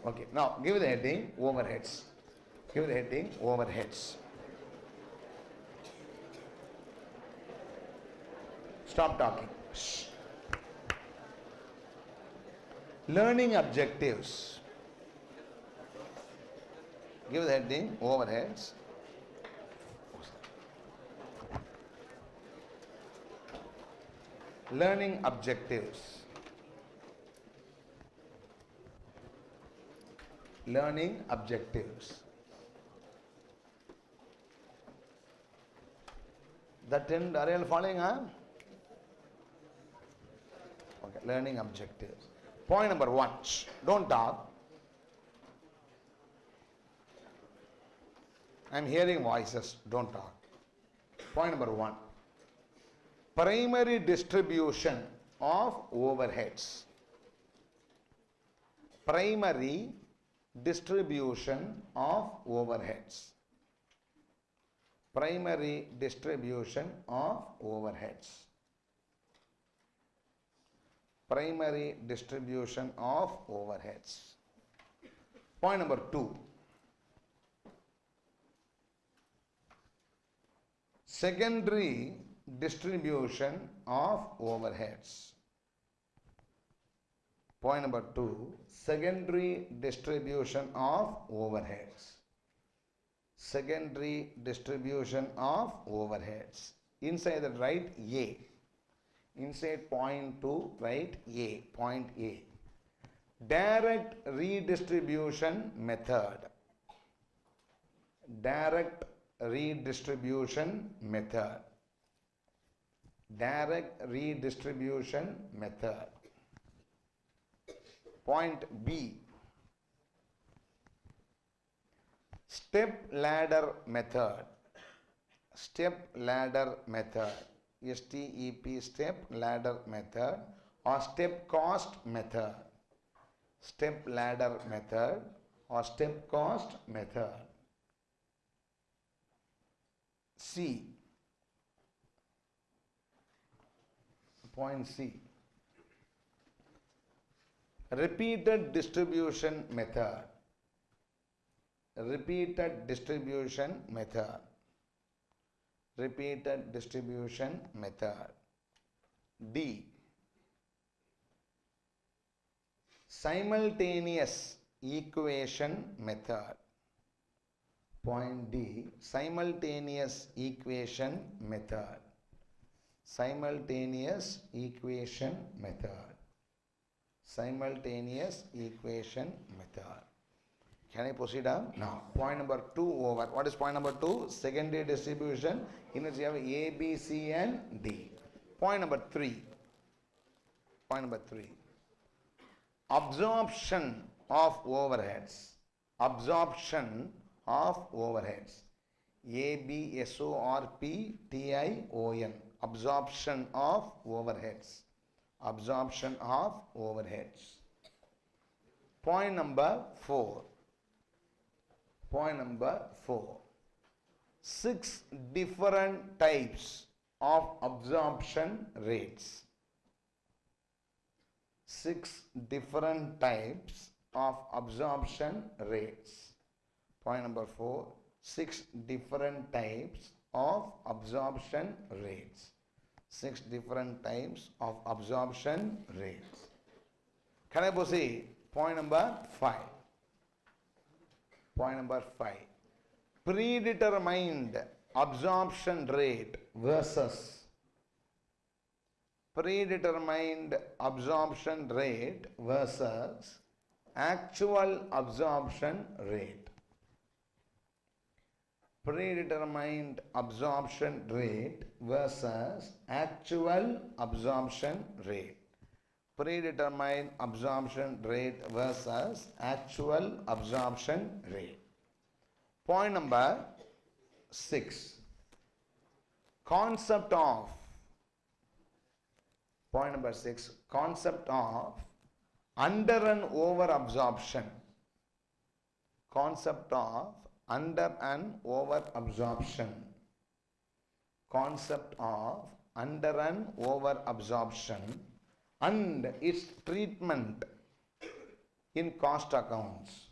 Okay, now give the heading overheads. Give the heading overheads. Stop talking. Shh. Learning objectives. Give the heading overheads. Learning objectives. Learning objectives. That end, are you all following? Huh? Okay, learning objectives. Point number 1. Shh, don't talk. I am hearing voices. Don't talk. Point number 1. Primary distribution of overheads. Primary distribution of overheads. Primary distribution of overheads. Primary distribution of overheads. Point number 2. Secondary distribution of overheads. Point number 2. Secondary distribution of overheads. Secondary distribution of overheads. Inside that write A. Inside point 2 write A. Point A. Direct redistribution method. Direct redistribution method. Direct redistribution method. Point B. Step ladder method. Step ladder method. STEP, step ladder method or step cost method. Step ladder method or step cost method. C. Point C. Repeated distribution method. Repeated distribution method. Repeated distribution method. D. Simultaneous equation method. Point D. Simultaneous equation method. Simultaneous equation method. Simultaneous equation method. Can I proceed on? Now, point number 2 over. What is point number 2? Secondary distribution. In which you have A, B, C and D. Point number 3. Point number 3. Absorption of overheads. Absorption of overheads. ABSORPTION. Absorption of overheads. Absorption of overheads. Point number 4. Point number 4. 6 different types of absorption rates. 6 different types of absorption rates. Point number 4. 6 different types of absorption rates. 6 different types of absorption rates. Can I proceed? Point number 5. Point number 5. Predetermined absorption rate versus predetermined absorption rate versus actual absorption rate. Predetermined absorption rate versus actual absorption rate. Predetermined absorption rate versus actual absorption rate. Point number 6. Concept of. Point number 6. Concept of under and over absorption. Concept of under and over absorption. Concept of under and over absorption and its treatment. in cost accounts.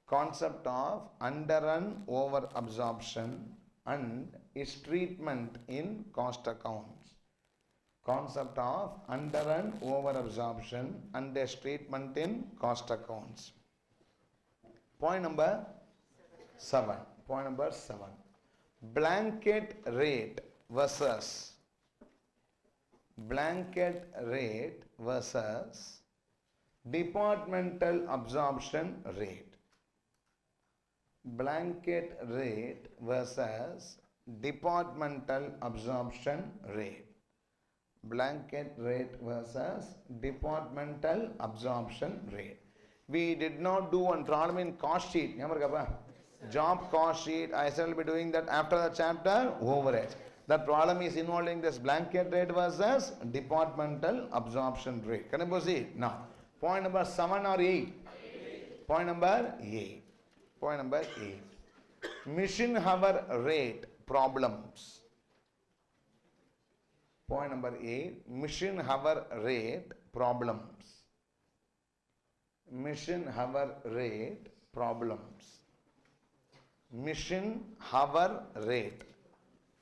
Concept of under and over absorption and its treatment in cost accounts. Concept of under and over absorption and its treatment in cost accounts. Point number 7. Point number 7. Blanket rate versus departmental absorption rate. Blanket rate versus departmental absorption rate. Blanket rate versus departmental absorption rate. We did not do one problem in cost sheet. Job cost sheet. I shall be doing that after the chapter overhead. The problem is involving this blanket rate versus departmental absorption rate. Can I proceed? Now, point number 7 or 8? Point number 8. Point number 8. Machine hour rate problems. Point number 8. Machine hour rate problems. Machine hour rate problems. Machine hour rate.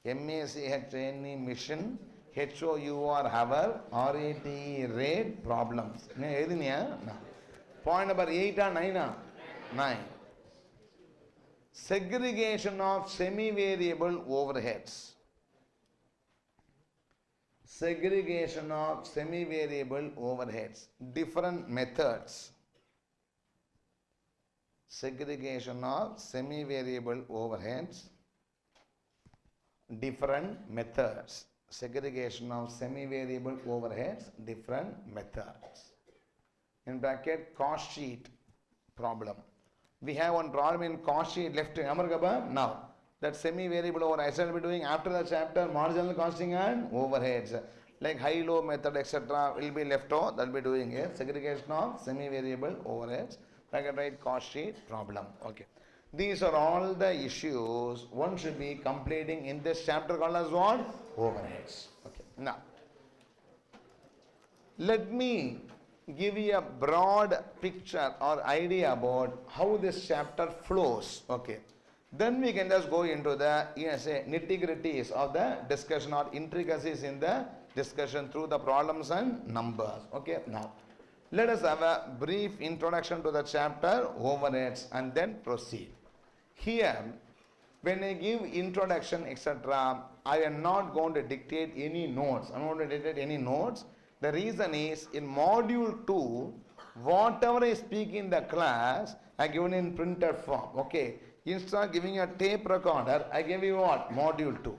M-A-C-H-A-N-E mission. H-O-U-R hour. R-A-T-E rate problems. Point number 8 or 9? 9. Segregation of semi-variable overheads. Segregation of semi-variable overheads. Different methods. Segregation of semi-variable overheads. Different methods. Segregation of semi-variable overheads. Different methods. In bracket, cost sheet problem. We have one problem in cost sheet left. Now, that semi-variable overhead I shall be doing after the chapter marginal costing and overheads. Like high-low method, etc. will be left out. That will be doing a segregation of semi-variable overheads. Bracket right, cost sheet problem. Okay. These are all the issues one should be completing in this chapter called as what? Overheads. Okay. Now, let me give you a broad picture or idea about how this chapter flows. Okay. Then we can just go into the nitty-gritties of the discussion or intricacies in the discussion through the problems and numbers. Okay. Now, let us have a brief introduction to the chapter overheads and then proceed. Here, when I give introduction, etc., I am not going to dictate any notes. I am not going to dictate any notes. The reason is in module 2, whatever I speak in the class, I given in printed form. Okay. Instead of giving a tape recorder, I give you what? Module 2.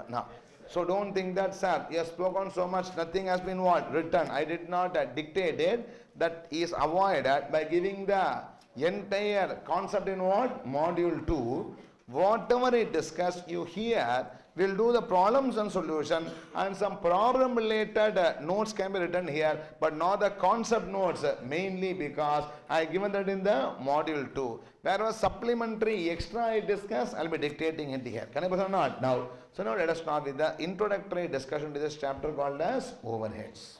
Now, so don't think that, sir, you have spoken so much, nothing has been what? Written. I did not dictate it. That is avoided by giving the entire concept in what? Module 2. Whatever I discuss, you hear, we'll do the problems and solution, and some problem related notes can be written here, but not the concept notes, mainly because I given that in the module 2. Whereas supplementary extra I discuss, I'll be dictating it here. Can I proceed or not? Now, so now let us start with the introductory discussion to this chapter called as overheads.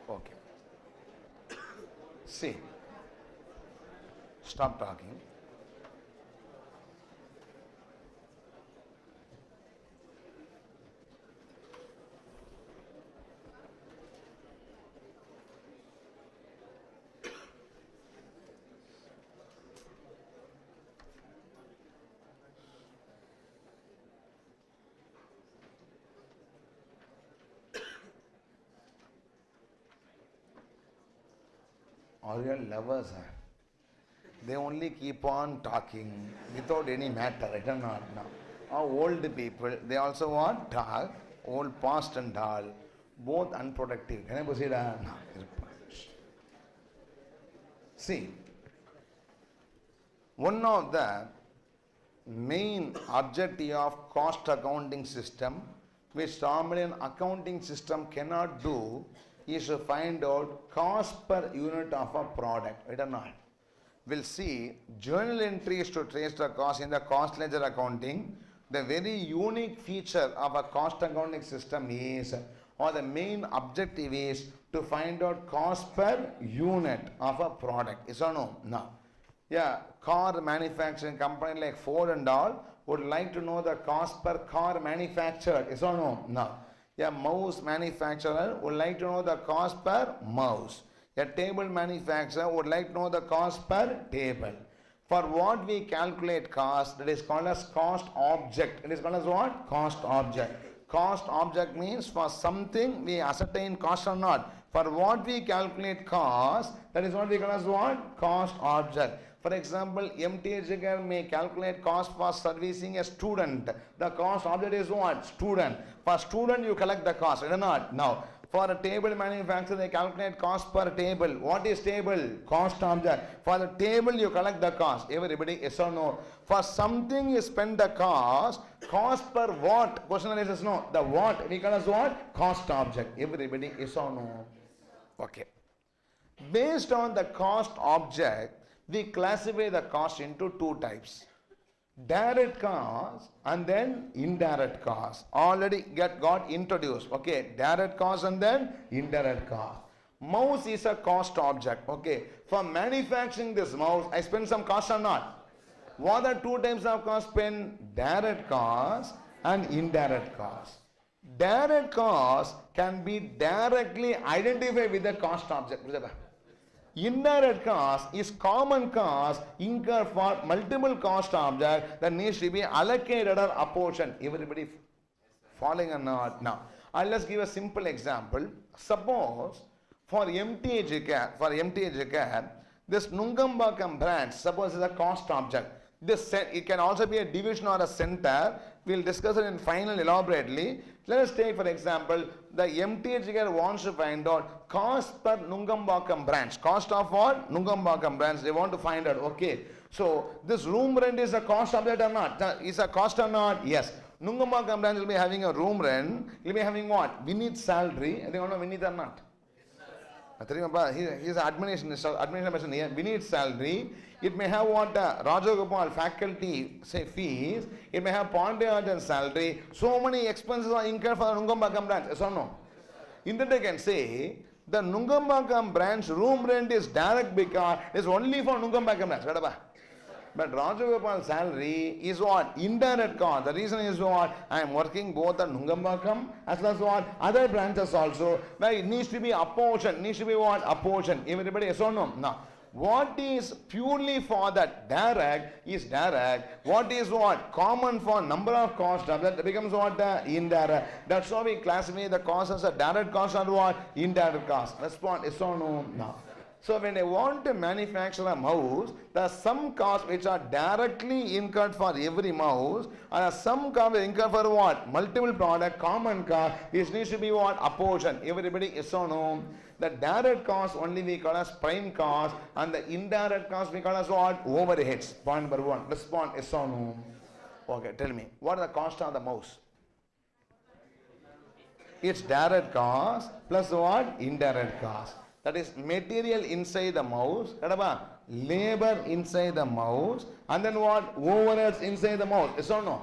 Okay. See, stop talking. Are you lovers? They only keep on talking without any matter, right or not? No. Old people, they also want talk, old past and all, both unproductive. Can I proceed? No. See, one of the main objective of cost accounting system, which normally an accounting system cannot do, is to find out cost per unit of a product, right or not? We'll see journal entries to trace the cost in the cost ledger accounting. The very unique feature of a cost accounting system is, or the main objective is, to find out cost per unit of a product. Is or no? No. Yeah, car manufacturing company like Ford and all would like to know the cost per car manufactured. Is or no? No. Yeah, mouse manufacturer would like to know the cost per mouse. A table manufacturer would like to know the cost per table. For what we calculate cost, that is called as cost object. It is called as what? Cost object. Cost object means for something we ascertain cost or not. For what we calculate cost, that is what we call as what? Cost object. For example, MTH may calculate cost for servicing a student. The cost object is what? Student. For student you collect the cost, or not? Now, for a table manufacturer, they calculate cost per table. What is table? Cost object. For the table, you collect the cost. Everybody, yes or no? For something, you spend the cost. Cost per what? Question is no. The what? We call as what? Cost object. Everybody, yes or no? Okay. Based on the cost object, we classify the cost into two types. Direct cost and then indirect cost. Already got introduced. Okay, direct cost and then indirect cost. Mouse is a cost object. Okay, for manufacturing this mouse, I spend some cost or not? What are two types of cost spent? Direct cost and indirect cost. Direct cost can be directly identified with the cost object. Indirect cost is common cost incurred for multiple cost object that needs to be allocated or apportioned. Everybody following or not? Now, let's give a simple example. Suppose for MTH care, this Nungambakam branch, suppose is a cost object. This it can also be a division or a center. We'll discuss it in final elaborately. Let us take for example, the MTH wants to find out cost per Nungambakam branch. Cost of what? Nungambakam branch. They want to find out. Okay. So this room rent is a cost object or not? Is a cost or not? Yes. Nungambakam branch will be having a room rent. He will be having what? Vinith's salary. I think I don't know Vinith or not. He is an administration person here. Vinith's salary. It may have what Rajagopal faculty say fees. It may have Pandyajan's salary. So many expenses are incurred for the Nungambakam branch. Yes or no? In that I can say the Nungambakam branch room rent is direct because it is only for Nungambakam branch. But Rajagopal's salary is what? Indirect cost. The reason is what? I am working both at Nungambakam as well as what? Other branches also. Where it needs to be apportioned. Needs to be what? Apportioned. Everybody yes or no? No. What is purely for that direct is direct. What is what? Common for number of costs. That becomes what? Indirect. That's how we classify the cost as a direct cost or what? Indirect cost. Respond yes or no? No. So when I want to manufacture a mouse, there are some costs which are directly incurred for every mouse, and some costs incurred for what? Multiple product, common cost. This needs to be what? Apportioned. Everybody yes or no? The direct cost only we call as prime cost, and the indirect cost we call as what? Overheads. Point number one. Respond yes or no? Okay, tell me. What are the cost of the mouse? It's direct cost plus what? Indirect cost. That is material inside the mouse, labor inside the mouse, and then what? Overheads inside the mouse. Yes or no?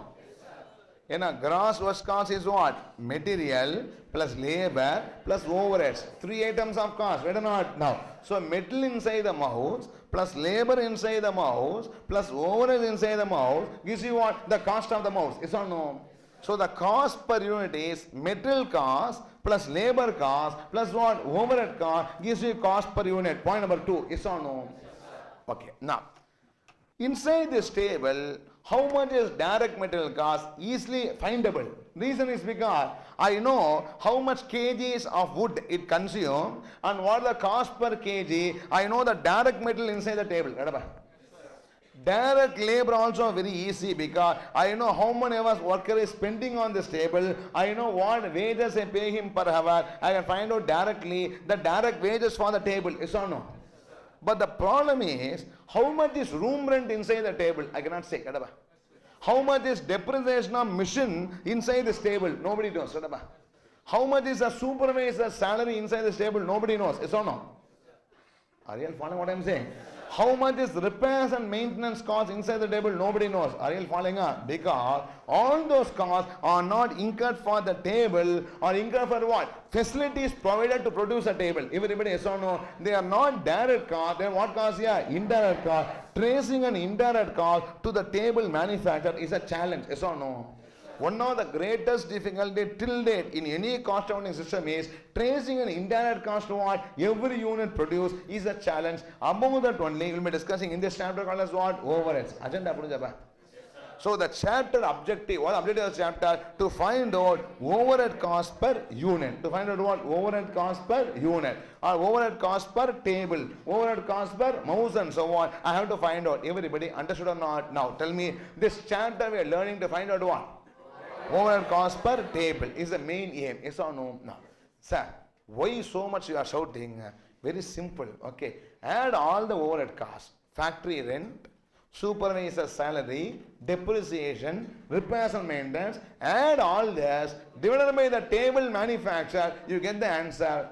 In a gross work cost is what? Material plus labor plus overheads. Three items of cost. Right or not? Now, so metal inside the mouse plus labor inside the mouse plus overheads inside the mouse gives you what? The cost of the mouse. Yes or no? So the cost per unit is material cost plus labor cost plus what? Overhead cost gives you cost per unit. Point number two. Yes or no? Okay. Now, inside this table, How much is direct material cost? Easily findable. Reason is because I know how much kgs of wood it consumes and what the cost per kg. I know the direct material inside the table. Direct labor also very easy because I know how many hours worker is spending on this table. I know what wages I pay him per hour. I can find out directly the direct wages for the table. Yes or no? But the problem is, how much is room rent inside the table? I cannot say. How much is depreciation of machine inside this table? Nobody knows. How much is a supervisor's salary inside this table? Nobody knows. Yes or no? Are you following what I am saying? How much is repairs and maintenance costs inside the table? Nobody knows. Are you following up? Because all those costs are not incurred for the table or incurred for what? Facilities provided to produce a table. Everybody yes or no? They are not direct costs. Then what costs? Yeah, indirect cost. Tracing an indirect cost to the table manufacturer is a challenge. Yes or no? One of the greatest difficulty till date in any cost accounting system is tracing an indirect cost to what every unit produced is a challenge. Above that only we will be discussing in this chapter called as what? Overheads. Agenda. So the chapter objective, what objective of the chapter? To find out overhead cost per unit. To find out what? Overhead cost per unit. Or overhead cost per table. Overhead cost per mouse and so on. I have to find out. Everybody understood or not? Now tell me, this chapter we are learning to find out what? Overhead cost per table is the main aim. Yes or no? No. Sir, why so much you are shouting? Very simple. Okay. Add all the overhead costs. Factory rent, supervisor salary, depreciation, repairs and maintenance. Add all this. Divided by the table manufacturer. You get the answer.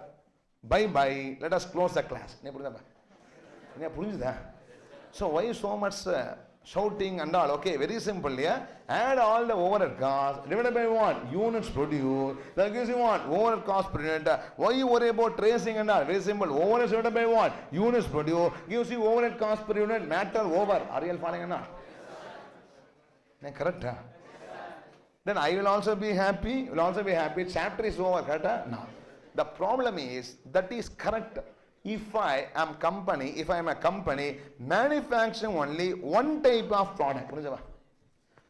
Bye. Let us close the class. So why so much shouting and all? Okay, very simple. Yeah, add all the overhead costs divided by what? Units produced. That gives you what? Overhead cost per unit. Why you worry about tracing and all? Very simple. Overhead divided by what? Units produced gives you overhead cost per unit. Matter over. Are you following or not? Correct? Then I will also be happy. You will also be happy. Chapter is over. Correct? No. The problem is that is correct. If I am a company manufacturing only one type of product.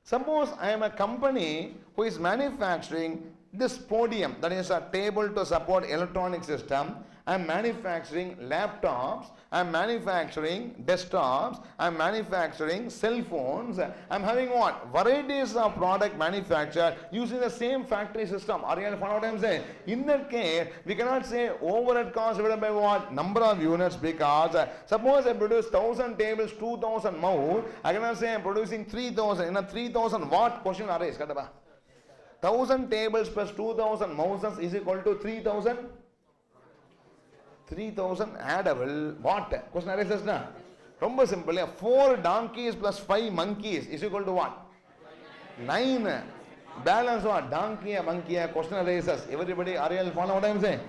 Suppose I am a company who is manufacturing this podium, that is a table to support electronic system. I am manufacturing laptops, I am manufacturing desktops, I am manufacturing cell phones. I am having what? Varieties of product manufactured using the same factory system. Are you following what I am saying? In that case, we cannot say overhead cost divided by what? Number of units, because suppose I produce 1000 tables, 2000 mouse, I cannot say I am producing 3000. In a 3000 what question arises? 1000 tables plus 2000 mouses is equal to 3000. 3000 addable what? Question arises now. ரொம்ப simple. 4 donkeys plus 5 monkeys is equal to what? 9. Balance what? Donkey, monkey. Question arises. Everybody, are you follow what I am saying?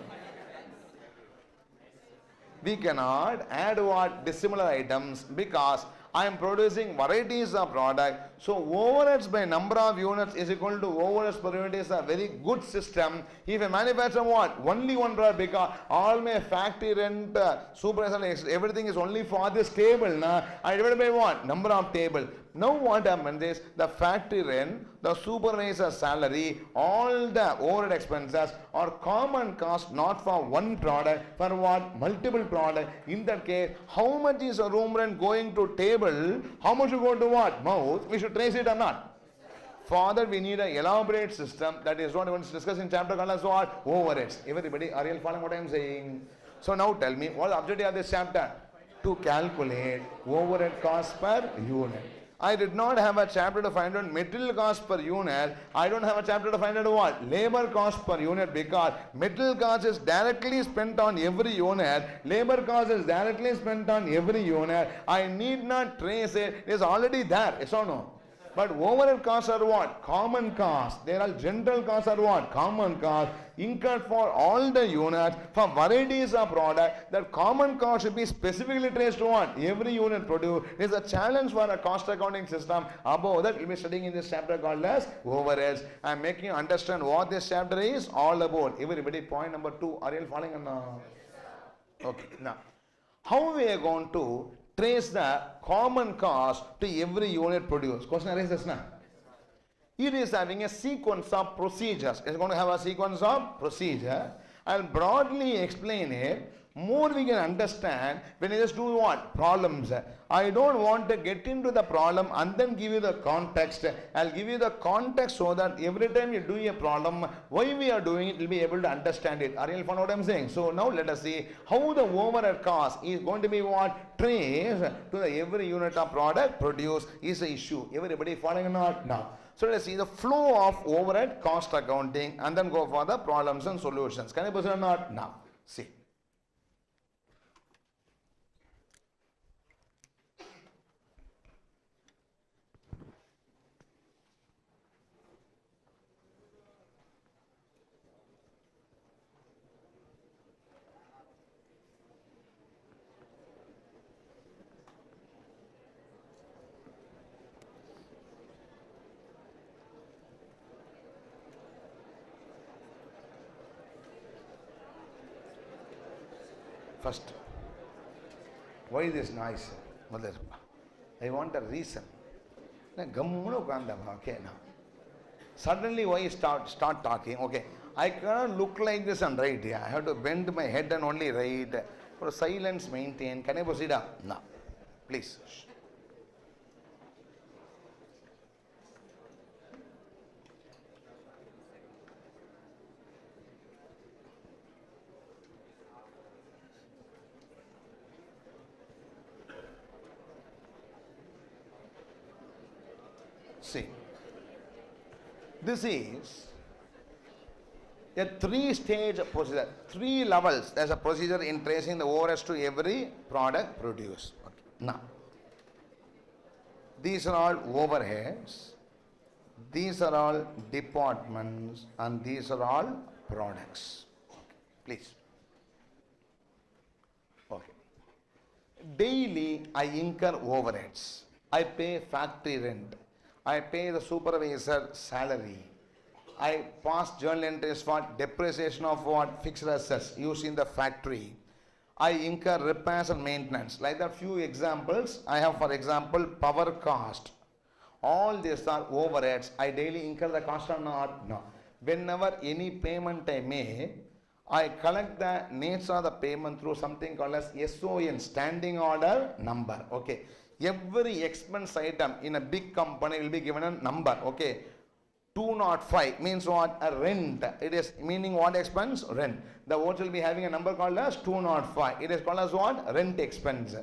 We cannot add what? Dissimilar items because I am producing varieties of product. So overheads by number of units is equal to overheads per unit is a very good system. If I manufacture what? Only one product, because all my factory rent, supervisor, everything is only for this table. I divide by what? Number of table. Now what happens is the factory rent, the supervisor salary, all the overhead expenses are common cost, not for one product, for what? Multiple product. In that case, how much is a room rent going to table? How much you go to what? Mouth. We should trace it or not? For that we need an elaborate system. That is what we want to discuss in chapter called as what? Overheads. Everybody, are you following what I am saying? So now tell me, what is the objective of this chapter? To calculate overhead cost per unit. I did not have a chapter to find out material cost per unit. I don't have a chapter to find out what? Labor cost per unit, because material cost is directly spent on every unit. Labor cost is directly spent on every unit. I need not trace it. It is already there. Yes or no? But overhead costs are what? Common costs. They are general costs are what? Common costs incurred for all the units for varieties of product. That common cost should be specifically traced to what? Every unit produced. It is a challenge for a cost accounting system. Above that, we will be studying in this chapter called as overheads. I am making you understand what this chapter is all about. Everybody, point number 2. Are you following? Okay. Now, how we are going to trace the common cost to every unit produced. Question arises now. It is having a sequence of procedures. It's going to have a sequence of procedure. I'll broadly explain it. More we can understand when you just do what? Problems. I don't want to get into the problem and then give you the context. I'll give you the context so that every time you do a problem, why we are doing it, you'll be able to understand it. Are you following what I'm saying? So now let us see how the overhead cost is going to be what? Traced to the every unit of product produced is the issue. Everybody following or not? No. So let's see the flow of overhead cost accounting and then go for the problems and solutions. Can I proceed or not? Now, see. First, why this noise? I want a reason. Okay, now. Suddenly, why start talking? Okay, I cannot look like this and write. Yeah, I have to bend my head and only write. For silence maintain. Can I proceed? No, please. See, this is a three-stage procedure, 3 levels. There's a procedure in tracing the overheads to every product produced. Okay. Now, these are all overheads, these are all departments, and these are all products. Okay. Please. Okay. Daily, I incur overheads. I pay factory rent. I pay the supervisor salary. I pass journal entries for depreciation of what? Fixed assets used in the factory. I incur repairs and maintenance. Like that few examples, I have for example power cost. All these are overheads. I daily incur the cost or not? No. Whenever any payment I make, I collect the nature of the payment through something called as SON, standing order number. Okay. Every expense item in a big company will be given a number. Okay. 205 means what? A rent. It is meaning what expense? Rent. The votes will be having a number called as 205. It is called as what? Rent expense.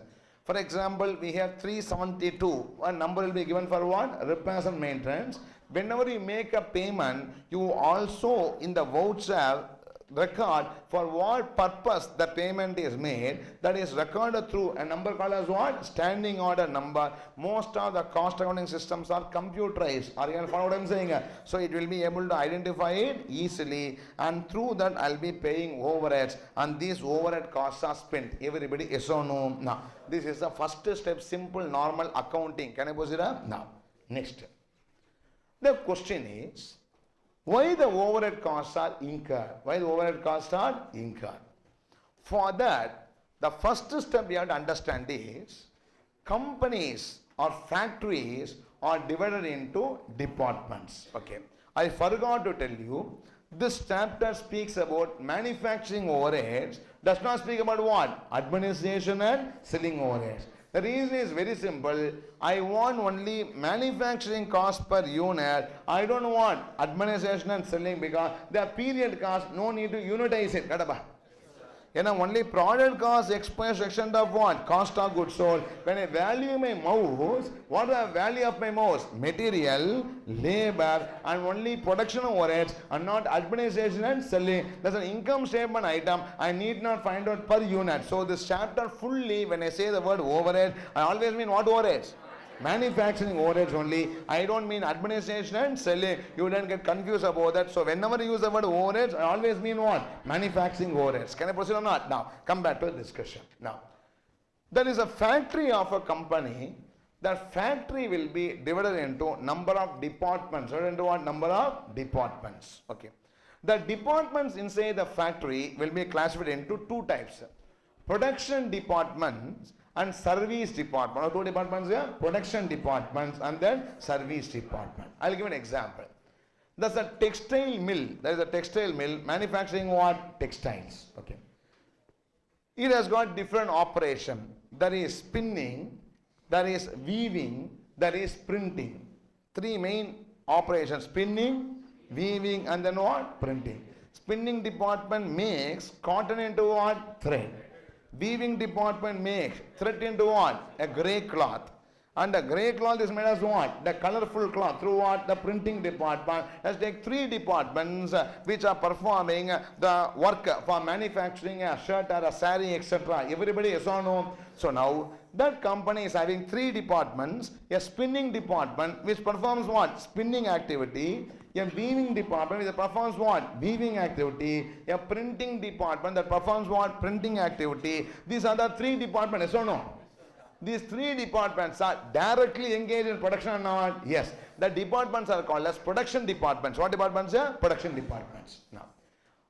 For example, we have 372. A number will be given for what? Repairs and maintenance. Whenever you make a payment, you also in the voucher record for what purpose the payment is made. That is recorded through a number called as what? Standing order number. Most of the cost accounting systems are computerized. Are you going to follow what I'm saying? So it will be able to identify it easily, and through that I'll be paying overheads, and these overhead costs are spent. Everybody yes or no? Now this is the first step, simple normal accounting. Can I proceed? Now next, the question is, why the overhead costs are incurred? Why the overhead costs are incurred? For that, the first step we have to understand is, companies or factories are divided into departments. Okay. I forgot to tell you, this chapter speaks about manufacturing overheads, does not speak about what? Administration and selling overheads. The reason is very simple. I want only manufacturing cost per unit. I don't want administration and selling, because the period cost, no need to unitize it. Only product cost expense extent of what? Cost of goods sold. When I value my mouse, what is the value of my mouse? Material, labor, and only production overheads, and not administration and selling. That's an income statement item. I need not find out per unit. So this chapter fully, when I say the word overhead, I always mean what overheads? Manufacturing overheads only. I don't mean administration and selling. You don't get confused about that. So whenever you use the word overheads, I always mean what? Manufacturing overheads. Can I proceed or not? Now, come back to the discussion. Now, there is a factory of a company. That factory will be divided into number of departments. Divided into what? Number of departments. Okay. The departments inside the factory will be classified into 2 types. Production departments and service department. Or two departments here, production departments and then service department. I'll give an example. There's a textile mill. There is a textile mill manufacturing what? Textiles. Okay. It has got different operation. There is spinning, there is weaving, there is printing. Three main operations: spinning, weaving, and then what? Printing. Spinning department makes cotton into what? Thread. Weaving department makes thread into what? A grey cloth. And the grey cloth is made as what? The colorful cloth. Through what? The printing department. Let's take three departments which are performing the work for manufacturing a shirt or a saree, etc. Everybody is or no? So now that company is having three departments: a spinning department which performs what? Spinning activity; a weaving department which performs what? Weaving activity; a printing department that performs what? Printing activity. These are the three departments, yes or no? These three departments are directly engaged in production or not? Yes. The departments are called as production departments. What departments are? Production departments. Now,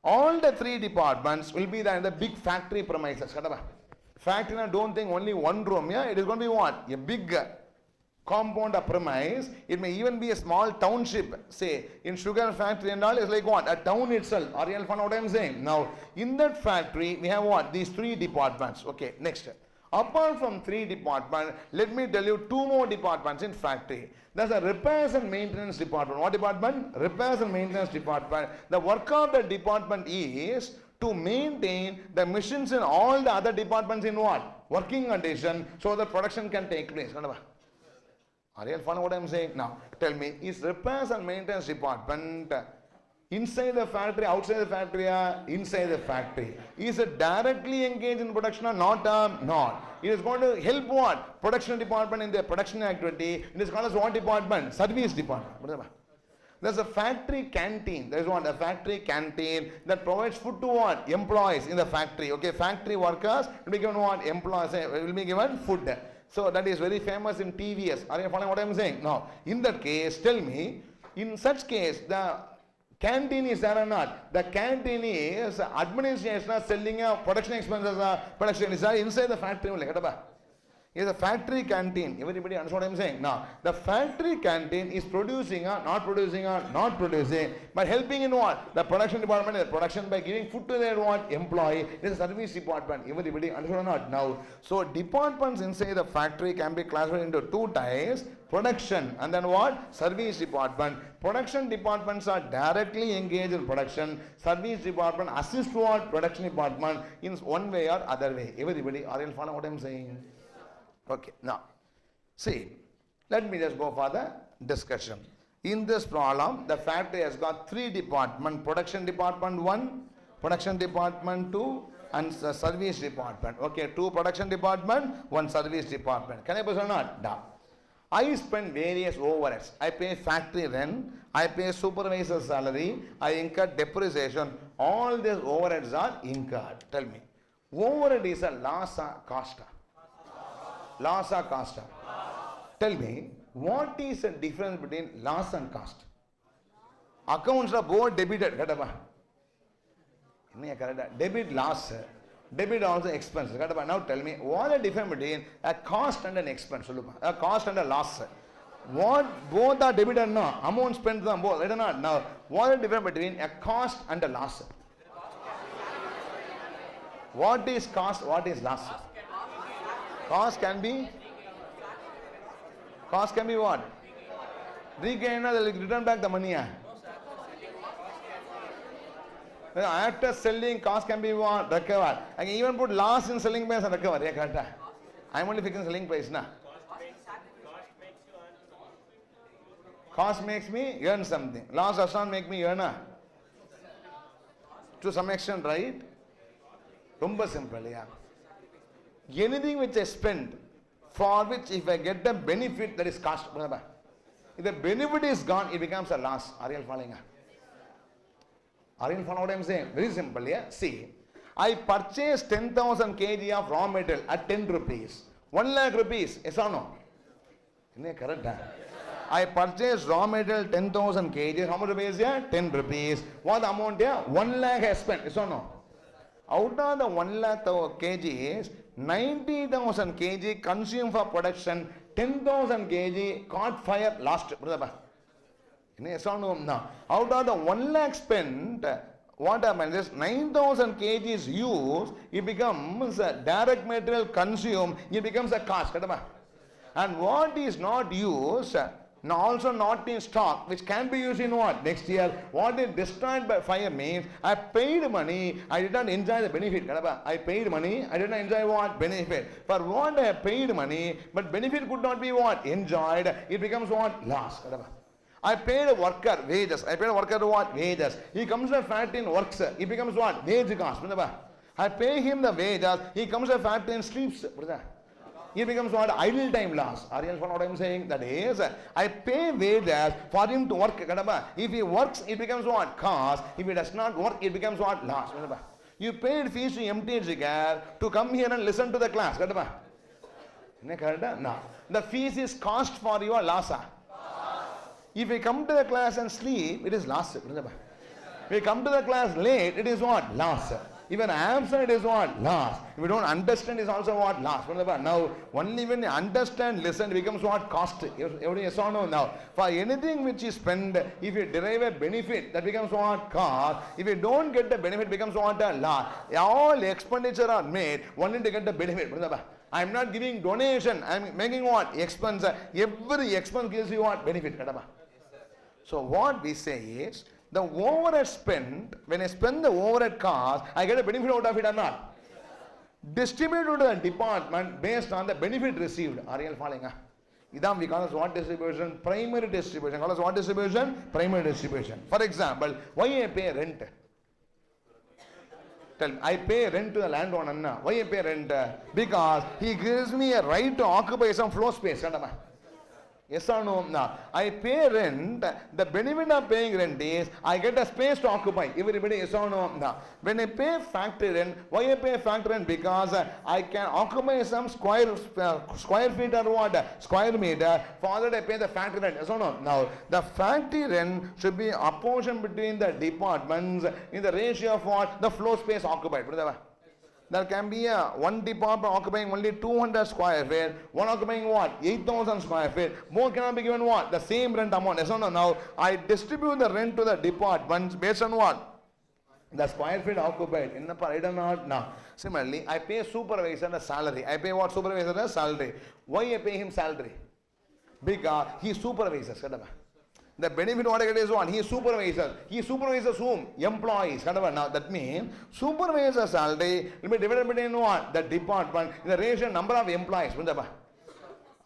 all the three departments will be there in the big factory premises. Factory, don't think only one room. Yeah, it is going to be what? A big compound or premise. It may even be a small township. Say, in sugar factory and all, is like what? A town itself. Are you understand what I am saying? Now, in that factory, we have what? These three departments. Okay, next. Apart from three departments, let me tell you two more departments in factory. There's a repairs and maintenance department. What department? Repairs and maintenance department. The work of the department is to maintain the machines in all the other departments in what? Working condition, so that production can take place. Are you following what I am saying? Now, tell me, is repairs and maintenance department inside the factory, outside the factory, inside the factory? Is it directly engaged in production or not? Not. It is going to help what? Production department in their production activity. It is called as what department? Service department. There's a factory canteen. There's what? A factory canteen that provides food to what? Employees in the factory. Okay, factory workers will be given what? Employees will be given food. So that is very famous in TVS. Are you following what I am saying? Now, in that case, tell me, in such case, the canteen is there or not? The canteen is administration selling production expenses, production is inside the factory only. It's a factory canteen. Everybody understand what I am saying? Now, the factory canteen is producing or not producing or not producing, but helping in what? The production department is production by giving food to their what? Employee. It is a service department. Everybody understand or not? Now, so departments inside the factory can be classified into two types: production and then what? Service department. Production departments are directly engaged in production. Service department assist what? Production department in one way or other way. Everybody, are you following what I am saying? Okay, now, see, let me just go for the discussion. In this problem, the factory has got three departments: production department 1, production department 2, and service department. Okay, 2 production department, 1 service department. Can I put or not? Da. I spend various overheads. I pay factory rent, I pay supervisor salary, I incur depreciation. All these overheads are incurred. Tell me, overhead is a loss or cost? Loss or cost? Tell me, what is the difference between loss and cost? Accounts are both debited. Debit loss, debit also expense. Now tell me, what is the difference between a cost and an expense? A cost and a loss. What both are debited? No, amount spent on both. Right or not? Now, what is the difference between a cost and a loss? What is cost? What is loss? Cost can be what? Regain, they will return back the money. After selling, cost can be what? Recovered. I can even put loss in selling price and recover. I am only fixing selling price. Cost makes me earn something. Loss does not make me earn. To some extent, right? Rumba simple, yeah. Anything which I spend, for which if I get the benefit, that is cost. If the benefit is gone, it becomes a loss. Are you following? Are you following what I am saying? Very simple, yeah. See, I purchased 10,000 kg of raw material at 10 rupees. 1 lakh rupees, yes or no? Isn't that correct? I purchased raw material 10,000 kg. How much rupees? Yeah? 10 rupees. What amount? Yeah? 1 lakh I spent, yes or no? Out of the 1 lakh kgs, 90,000 kg consumed for production, 10,000 kg caught fire, lost. Yes or no? No. Out of the 1 lakh spent, what happens is 9,000 kg is used, it becomes a direct material consumed, it becomes a cost. And what is not used, also not in stock, which can be used in what? Next year. What is destroyed by fire means I paid money, I did not enjoy the benefit. I paid money, I did not enjoy what? Benefit. For what I paid money, but benefit could not be what? Enjoyed. It becomes what? Loss. I paid a worker wages. I paid a worker what? Wages. He comes to fact in works. It becomes what? Wage cost. I pay him the wages. He comes to fact in sleeps. It becomes what? Idle time loss. Are you understand what I am saying? That is, I pay wages for him to work. If he works, it becomes what? Cost. If he does not work, it becomes what? Loss. You paid fees to MTH care to come here and listen to the class. No. The fees is cost for your loss. If we come to the class and sleep, it is loss. If we come to the class late, it is what? Loss. Even absent, it is what? Loss. If we don't understand, it is also what? Loss. Now, only when you understand, listen, it becomes what? Cost. Yes or no? Now, for anything which you spend, if you derive a benefit, that becomes what? Cost. If you don't get the benefit, it becomes what? A loss. All expenditure are made only to get the benefit. I am not giving donation. I am making what? Expense. Every expense gives you what? Benefit. So what we say is, the overhead spent, when I spend the overhead cost, I get a benefit out of it or not? Distribute to the department based on the benefit received. Are you following? We call as what distribution? Primary distribution. Call as what distribution? Primary distribution. For example, why I pay rent? Tell me, I pay rent to the landowner. Why I pay rent? Because he gives me a right to occupy some floor space. Yes or no? No. I pay rent. The benefit of paying rent is I get a space to occupy. Everybody, yes or no? No. When I pay factory rent, why I pay factory rent? Because I can occupy some square feet or what? Square meter. For that I pay the factory rent. Yes or no? Now, the factory rent should be apportioned between the departments in the ratio of what? The floor space occupied. There can be one department occupying only 200 square feet, one occupying what? 8,000 square feet. More cannot be given what? The same rent amount. Yes or no? Now, I distribute the rent to the departments based on what? The square feet occupied. I don't know. No. Similarly, I pay supervisor a salary. I pay what? Supervisor a salary. Why I pay him salary? Because he supervises. The benefit what I get is what? He is supervisor. He supervises whom? Employees. Now that means supervisor salary will be divided between what? The department in the ratio number of employees.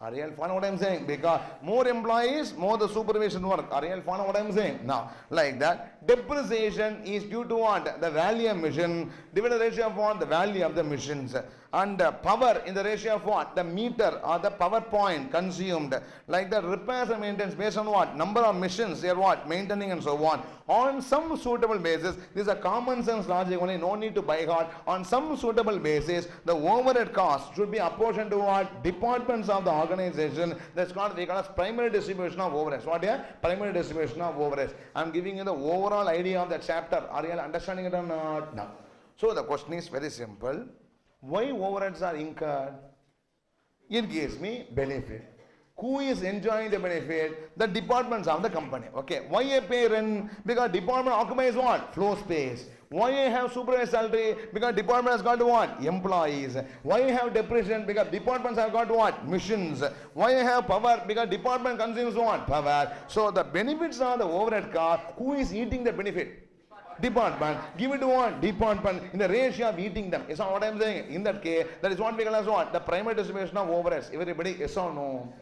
Are you following what I am saying? Because more employees, more the supervision work. Are you following what I am saying? Now, like that, depreciation is due to what? The value of machine divided the ratio of what? The value of the machines. And power in the ratio of what? The meter or the power point consumed. Like the repairs and maintenance based on what? Number of machines they are what? Maintaining and so on. On some suitable basis, this is a common sense logic only, no need to buy hard. On some suitable basis, the overhead cost should be apportioned to what? Departments of the organization. That's called, we call as primary distribution of overheads. What here? Primary distribution of overheads. I am giving you the overall idea of that chapter. Are you understanding it or not? No. So the question is very simple. Why overheads are incurred? It gives me benefit. Who is enjoying the benefit? The departments of the company. Okay. Why I pay rent? Because department occupies what? Floor space. Why I have supervisor salary? Because department has got what? Employees. Why I have depreciation? Because departments have got what? Missions. Why I have power? Because department consumes what? Power. So the benefits are the overhead cost. Who is eating the benefit? Department. Give it to what? Department in the ratio of eating them. Is that what I am saying? In that case, that is what we call as what? The primary distribution of overheads. Everybody, yes or no?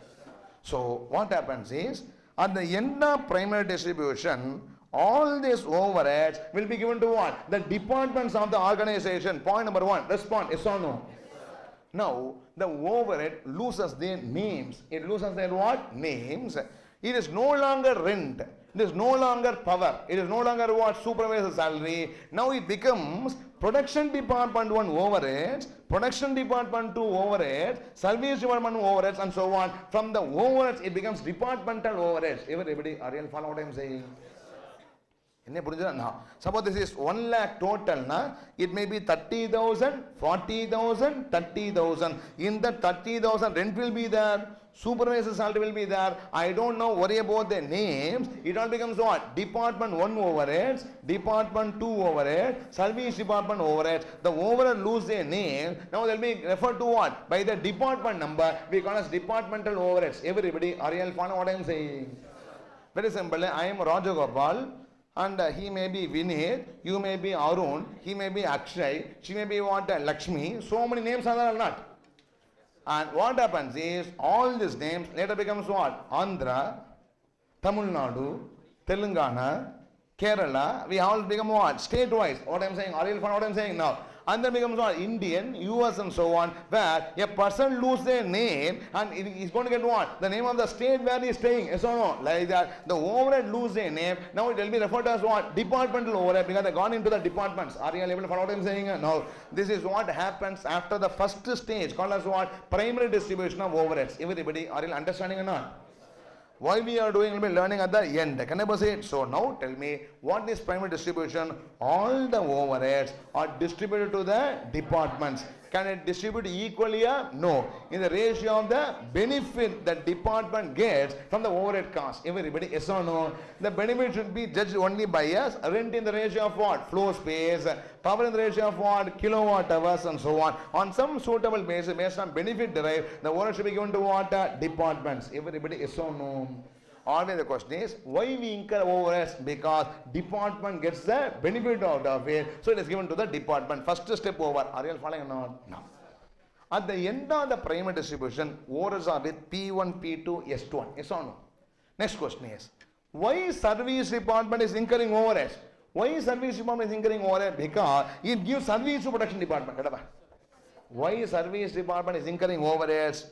So what happens is, at the end of primary distribution, all these overheads will be given to what? The departments of the organization. Point number one. Respond, yes or no? Now, the overhead loses their names. It loses their what? Names. It is no longer rent. It is no longer power. It is no longer what? Supervisor salary. Now it becomes production department 1 overheads, production department 2 overheads, service department overheads, and so on. From the overheads, it becomes departmental overheads. Everybody, are you following what I am saying? Now, suppose this is 1 lakh total, it may be 30,000, 40,000, 30,000. In the 30,000, rent will be there, supervisor salary will be there. I don't know, worry about the names. It all becomes what? Department 1 overheads, Department 2 overhead, Service Department overheads. The overhead lose their name. Now they'll be referred to what? By the department number. We call as departmental overheads. Everybody, are you follow what I am saying? Very simple. I am Rajagopal. And he may be Vinay, you may be Arun, he may be Akshay, she may be what? Lakshmi. So many names are there or not? And what happens is, all these names later becomes what? Andhra, Tamil Nadu, Telangana, Kerala. We all become what? State-wise. What I am saying? Are you following what I am saying now? And then becomes what? Indian, US and so on, where a person loses their name and he's going to get what? The name of the state where he is staying. Yes or no? Like that. The overhead lose their name. Now it will be referred to as what? Departmental overhead, because they gone into the departments. Are you able to follow what I am saying? No. This is what happens after the first stage, called as what? Primary distribution of overheads. Everybody, are you understanding or not? Why we are doing, we'll be learning at the end. Can I say it? So now tell me, what is primary distribution? All the overheads are distributed to the departments. Can it distribute equally? No. In the ratio of the benefit the department gets from the overhead cost. Everybody, yes or no? The benefit should be judged only by us. Rent in the ratio of what? Floor space. Power in the ratio of what? Kilowatt hours and so on. On some suitable basis, based on benefit derived, the overhead should be given to what? Departments. Everybody, yes or no? Always the question is, why we incur overheads? Because department gets the benefit out of it, so it is given to the department. First step over. Are you following or not? No. At the end of the primary distribution, overheads are with P1, P2, S1. Yes or no? Next question is, why service department is incurring overheads? Why service department is incurring overhead? Because it gives service to production department. Why service department is incurring overheads?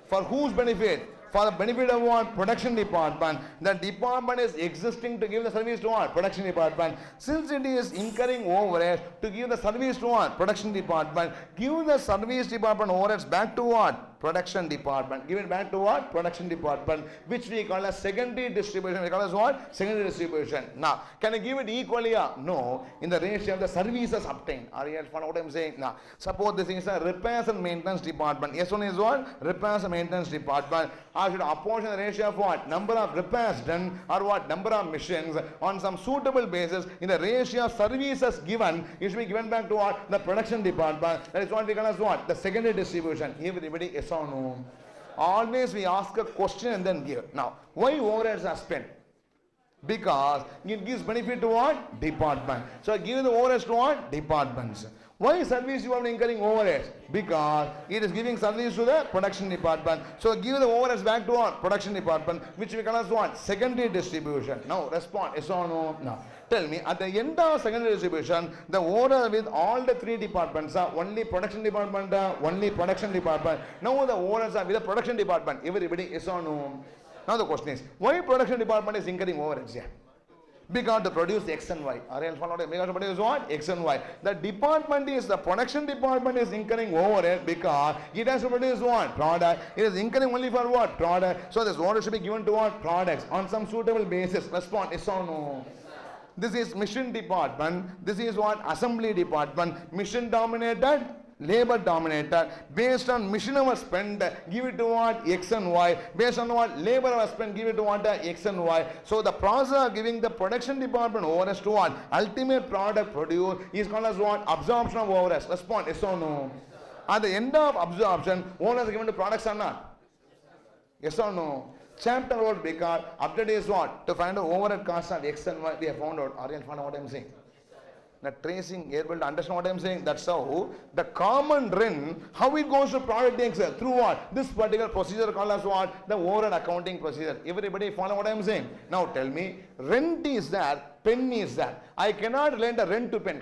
For whose benefit? For the benefit of what? Production department. The department is existing to give the service to what? Production department. Since it is incurring overhead to give the service to what? Production department. Give the service department overheads back to what? Production department. Give it back to what? Production department, which we call as secondary distribution. We call as what? Secondary distribution. Now, can I give it equally? No. In the ratio of the services obtained. Are you following what I am saying? Now, suppose this is a repairs and maintenance department. Yes, one is what? Repairs and maintenance department. I should apportion the ratio of what? Number of repairs done or what? Number of machines on some suitable basis. In the ratio of services given, it should be given back to what? The production department. That is what we call as what? The secondary distribution. Everybody, yes or no? Always we ask a question and then give. Now, why overheads are spent? Because it gives benefit to what? Department. So I give the overheads to what? Departments. Why service you are incurring overheads? Because it is giving service to the production department. So give the overheads back to what? Production department, which we call as what? Secondary distribution. Now respond, yes or no? No. Tell me, at the end of secondary distribution, the overhead with all the three departments are only production department, only production department. Now the overheads are with the production department. Everybody, yes or no? Now the question is, why production department is incurring overheads? Yeah. Because to produce X and Y. Are you following? Because to produce what? X and Y. The department is, the production department is incurring overhead because it has to produce what? Product. It is incurring only for what? Product. So this order should be given to what? Products on some suitable basis. Respond, yes or no? This is mission department. This is what? Assembly department. Mission dominated, labor dominated. Based on mission hours spent, give it to what? X and Y. Based on what? Labor hours spent, give it to what? X and Y. So the process of giving the production department overheads to what? Ultimate product produced is called as what? Absorption of overheads. Respond, yes or no? At the end of absorption, overheads are given to products or not? Yes or no? Chapter wrote because update is what? To find out overhead cost of X and Y, we have found out. Are you found out what I am saying? Now tracing, able to understand what I am saying. That's how the common rent, how it goes to product X through what? This particular procedure called as what? The overhead accounting procedure. Everybody follow what I am saying? Now tell me, rent is there, pen is there. I cannot lend a rent to pen.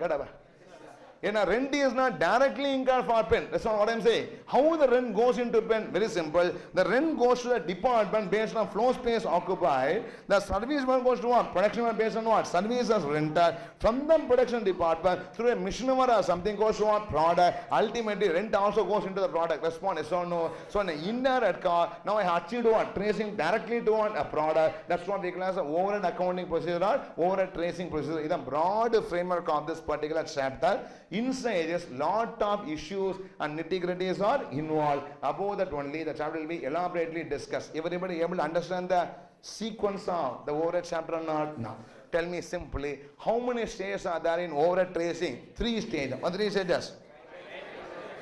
Rent is not directly incurred for pen. That's not what I'm saying. How the rent goes into pen? Very simple. The rent goes to the department based on floor space occupied. The service one goes to what? Production one based on what? Service as rented. From the production department through a machinery or something goes to what? Product. Ultimately, rent also goes into the product. Respond yes or no. So in the indirect car, now I have achieved what? Tracing directly to what? A product. That's what we call as overhead accounting procedure or overhead tracing procedure. This is the broad framework of this particular chapter. Inside this, lot of issues and nitty-gritties are involved. Above that only, the chapter will be elaborately discussed. Everybody able to understand the sequence of the overhead chapter or not? No. Tell me simply, how many stages are there in overhead tracing? 3 stages. What 3 stages?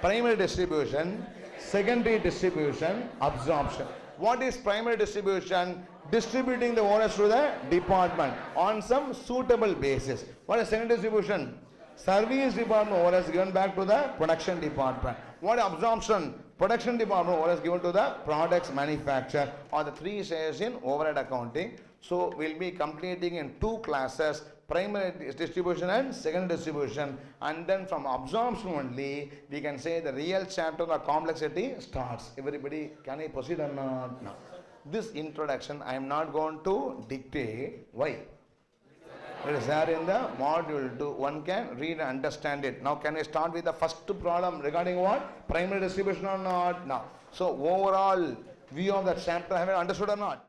Primary distribution, secondary distribution, absorption. What is primary distribution? Distributing the overheads to the department on some suitable basis. What is secondary distribution? Service department overheads given back to the production department. What is absorption? Production department overheads given to the products manufactured. Or the 3 stages in overhead accounting. So we'll be completing in 2 classes, primary distribution and secondary distribution, and then from absorption only we can say the real chapter of complexity starts. Everybody, can I proceed or not? No. This introduction I am not going to dictate. Why? It is there in the module 2. One can read and understand it. Now can I start with the first problem regarding what? Primary distribution or not? Now. So overall view of the chapter, have you understood or not?